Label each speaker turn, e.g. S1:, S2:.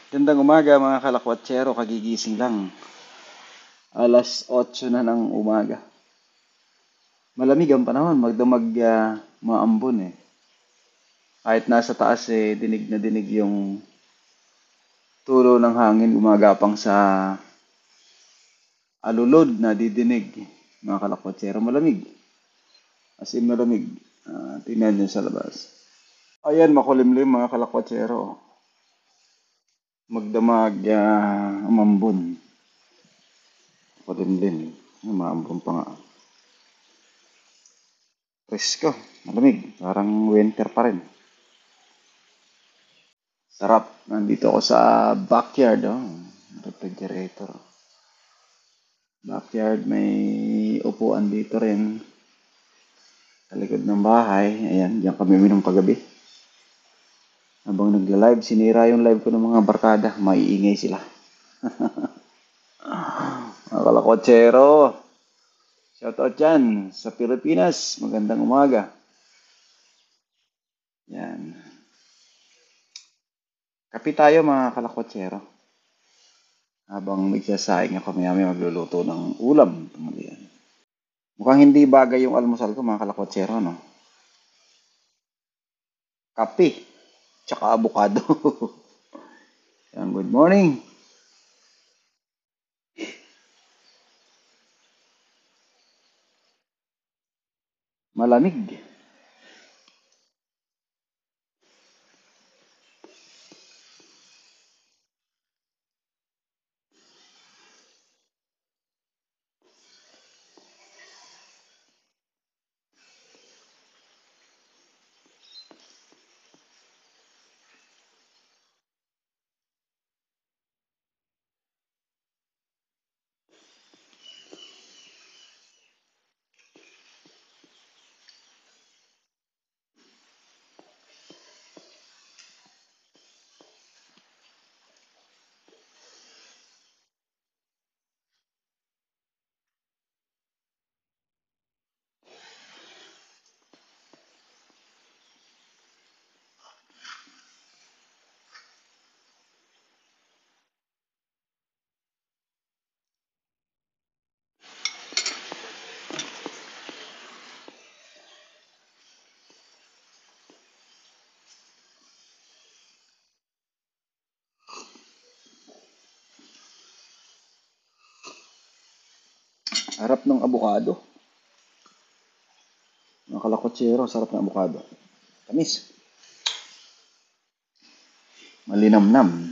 S1: Gandang umaga mga kalakwatsero, kagigising lang. Alas 8 na ng umaga. Malamig ang panahon, magdamag maambon eh. Kahit nasa taas dinig na dinig yung tulo ng hangin gumagapang sa alulod na didinig. Mga kalakwatsero, malamig. As in malamig. Tingnan nyo sa labas. Ayan, makulimlim mga kalakwatsero. Magdamag umambon. Makulimlim. Maambon pa nga. Presko, malamig. Parang winter pa rin. Sarap. Nandito ako sa backyard. Refrigerator. Backyard, may upuan dito rin. Sa likod ng bahay. Ayan, diyan kami minum paggabi. Habang nagla-live, sinira yung live ko ng mga barkada. Maiingay sila. Mga kalakwatsero. Shoutout dyan sa Pilipinas. Magandang umaga. Yan. Kapi tayo mga kalakwatsero. Habang nagsasaing ako, may magluluto ng ulam. Mukhang hindi bagay yung almusal ko mga kalakwatsero, no? Kape, tsaka abukado. Yan, good morning. Malamig. Harap ng abukado. Mga kalakwatsero, sarap ng abukado. Tamis. Malinamnam.